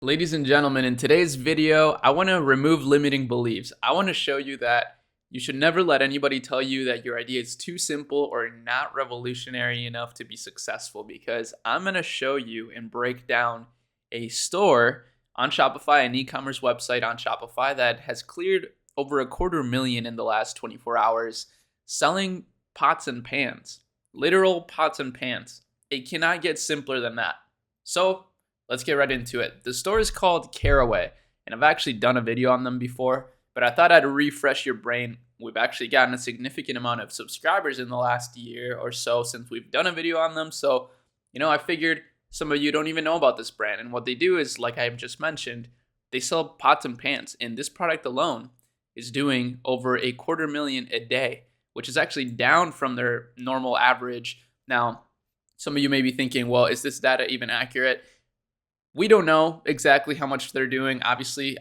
Ladies and gentlemen, in today's video, I want to remove limiting beliefs. I want to show you that you should never let anybody tell you that your idea is too simple or not revolutionary enough to be successful, because I'm going to show you and break down a store on Shopify, an e-commerce website on Shopify that has cleared over $250,000 in the last 24 hours selling pots and pans, literal pots and pans. It cannot get simpler than that. So let's get right into it. The store is called Caraway, and I've actually done a video on them before, but I thought I'd refresh your brain. We've actually gotten a significant amount of subscribers in the last year or so since we've done a video on them. So, I figured some of you don't even know about this brand. And what they do is, like I just mentioned, they sell pots and pans. And this product alone is doing over $250,000 a day, which is actually down from their normal average. Now, some of you may be thinking, well, is this data even accurate? We don't know exactly how much they're doing. Obviously,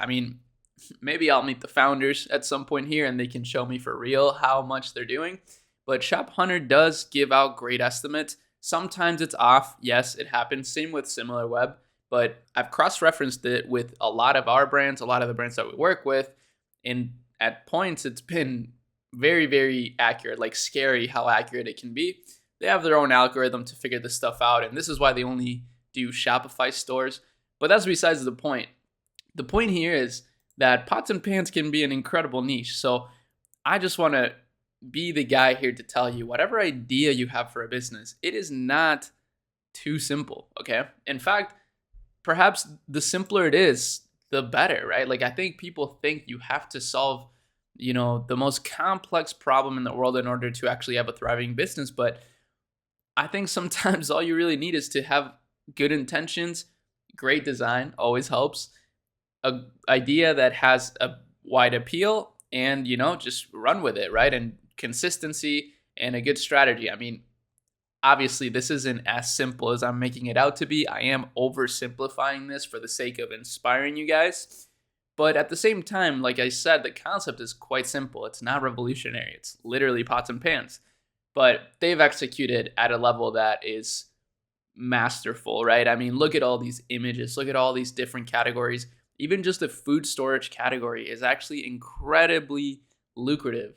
maybe I'll meet the founders at some point here and they can show me for real how much they're doing. But Shop Hunter does give out great estimates. Sometimes it's off. Yes, it happens. Same with SimilarWeb. But I've cross-referenced it with a lot of our brands, a lot of the brands that we work with. And at points, it's been very, very accurate, like scary how accurate it can be. They have their own algorithm to figure this stuff out. And this is why they only do Shopify stores. But that's besides the point. The point here is that pots and pans can be an incredible niche. So I just want to be the guy here to tell you, whatever idea you have for a business, it is not too simple, okay? In fact, perhaps the simpler it is, the better, right? Like, I think people think you have to solve, the most complex problem in the world in order to actually have a thriving business. But I think sometimes all you really need is to have good intentions, great design always helps, a idea that has a wide appeal, and just run with it, right? And consistency and a good strategy. Obviously this isn't as simple as I'm making it out to be. I am oversimplifying this for the sake of inspiring you guys. But at the same time, like I said, the concept is quite simple. It's not revolutionary. It's literally pots and pans. But they've executed at a level that is masterful, right? Look at all these images, look at all these different categories. Even just the food storage category is actually incredibly lucrative.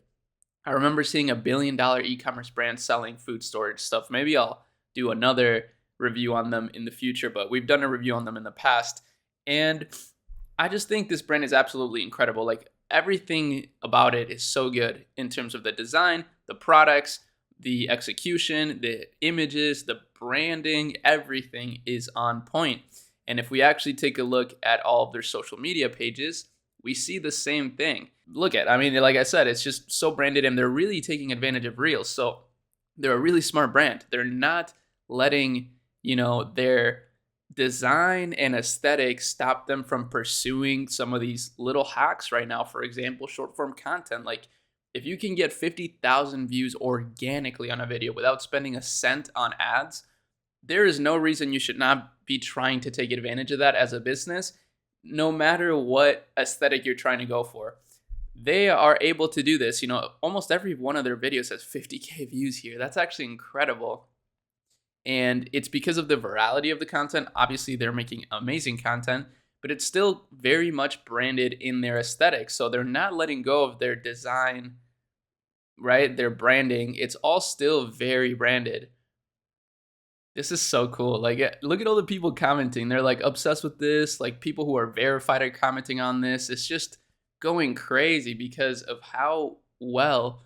I remember seeing $1 billion e-commerce brand selling food storage stuff. Maybe I'll do another review on them in the future, but we've done a review on them in the past. And I just think this brand is absolutely incredible. Like, everything about it is so good in terms of the design, the products, the execution, the images, the branding, everything is on point. And if we actually take a look at all of their social media pages, we see the same thing. Look at, like I said, it's just so branded, and they're really taking advantage of Reels. So they're a really smart brand. They're not letting, their design and aesthetics stop them from pursuing some of these little hacks right now. For example, short form content. Like, if you can get 50,000 views organically on a video without spending a cent on ads, there is no reason you should not be trying to take advantage of that as a business, no matter what aesthetic you're trying to go for. They are able to do this. Almost every one of their videos has 50K views here. That's actually incredible. And it's because of the virality of the content. Obviously, they're making amazing content, but it's still very much branded in their aesthetics. So they're not letting go of their design, right? Their branding. It's all still very branded. This is so cool. Like, look at all the people commenting. They're like obsessed with this. Like, people who are verified are commenting on this. It's just going crazy because of how well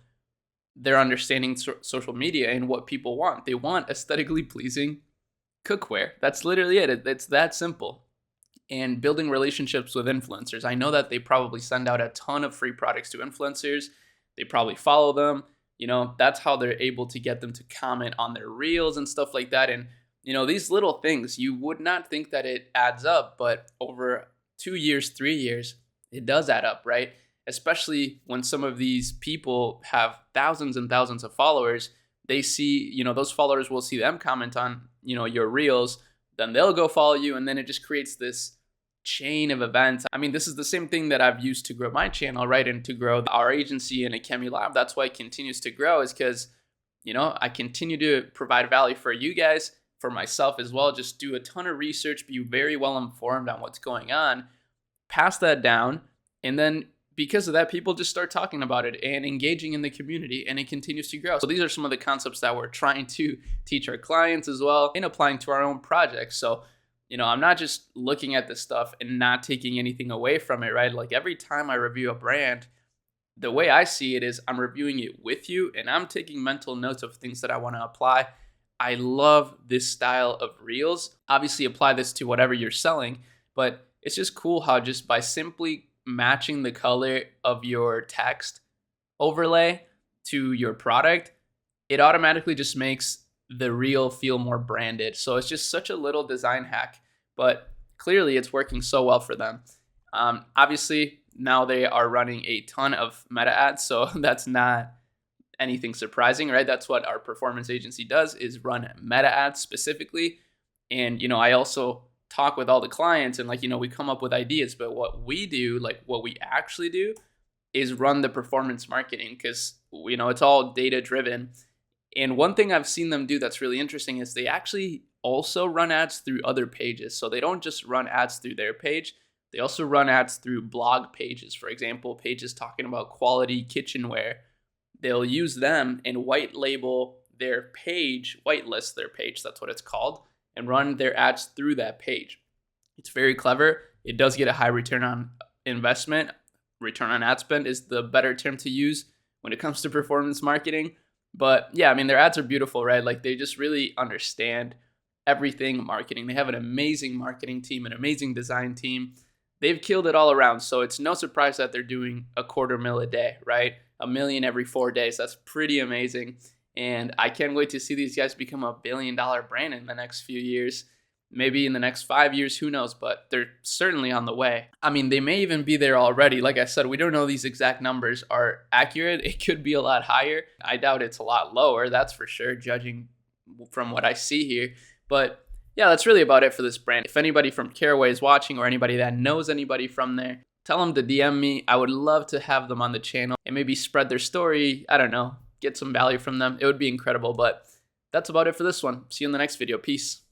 they're understanding social media and what people want. They want aesthetically pleasing cookware. That's literally it. It's that simple. And building relationships with influencers. I know that they probably send out a ton of free products to influencers. They probably follow them. That's how they're able to get them to comment on their reels and stuff like that. And, these little things, you would not think that it adds up, but over 2 years, 3 years, it does add up, right? Especially when some of these people have thousands and thousands of followers. They see, those followers will see them comment on, your reels, then they'll go follow you. And then it just creates this chain of events. This is the same thing that I've used to grow my channel, right? And to grow our agency and Ecommerce Lab. That's why it continues to grow, is because, I continue to provide value for you guys. for myself as well, just do a ton of research, be very well informed on what's going on, pass that down, and then because of that, people just start talking about it and engaging in the community, and it continues to grow. So these are some of the concepts that we're trying to teach our clients as well and applying to our own projects. So, I'm not just looking at this stuff and not taking anything away from it, right? Like every time I review a brand, the way I see it is I'm reviewing it with you and I'm taking mental notes of things that I want to apply. I love this style of reels. Obviously, apply this to whatever you're selling, but it's just cool how just by simply matching the color of your text overlay to your product, it automatically just makes the reel feel more branded. So it's just such a little design hack, but clearly it's working so well for them. Obviously, now they are running a ton of meta ads, so that's not anything surprising, right? That's what our performance agency does, is run meta ads specifically. And, I also talk with all the clients and we come up with ideas, but what we do, what we actually do is run the performance marketing because, it's all data driven. And one thing I've seen them do that's really interesting is they actually also run ads through other pages. So they don't just run ads through their page. They also run ads through blog pages. For example, pages talking about quality kitchenware. They'll use them and white label their page, whitelist their page, that's what it's called, and run their ads through that page. It's very clever. It does get a high return on investment. Return on ad spend is the better term to use when it comes to performance marketing. But yeah, their ads are beautiful, right? They just really understand everything marketing. They have an amazing marketing team, an amazing design team. They've killed it all around. So it's no surprise that they're doing $250,000 a day, right? $1 million every 4 days. That's pretty amazing. And I can't wait to see these guys become a $1 billion brand in the next few years. Maybe in the next 5 years, who knows? But they're certainly on the way. They may even be there already. Like I said, we don't know these exact numbers are accurate. It could be a lot higher. I doubt it's a lot lower, that's for sure, judging from what I see here. But yeah, that's really about it for this brand. If anybody from Caraway is watching or anybody that knows anybody from there, tell them to DM me. I would love to have them on the channel and maybe spread their story. I don't know, get some value from them. It would be incredible. But that's about it for this one. See you in the next video. Peace.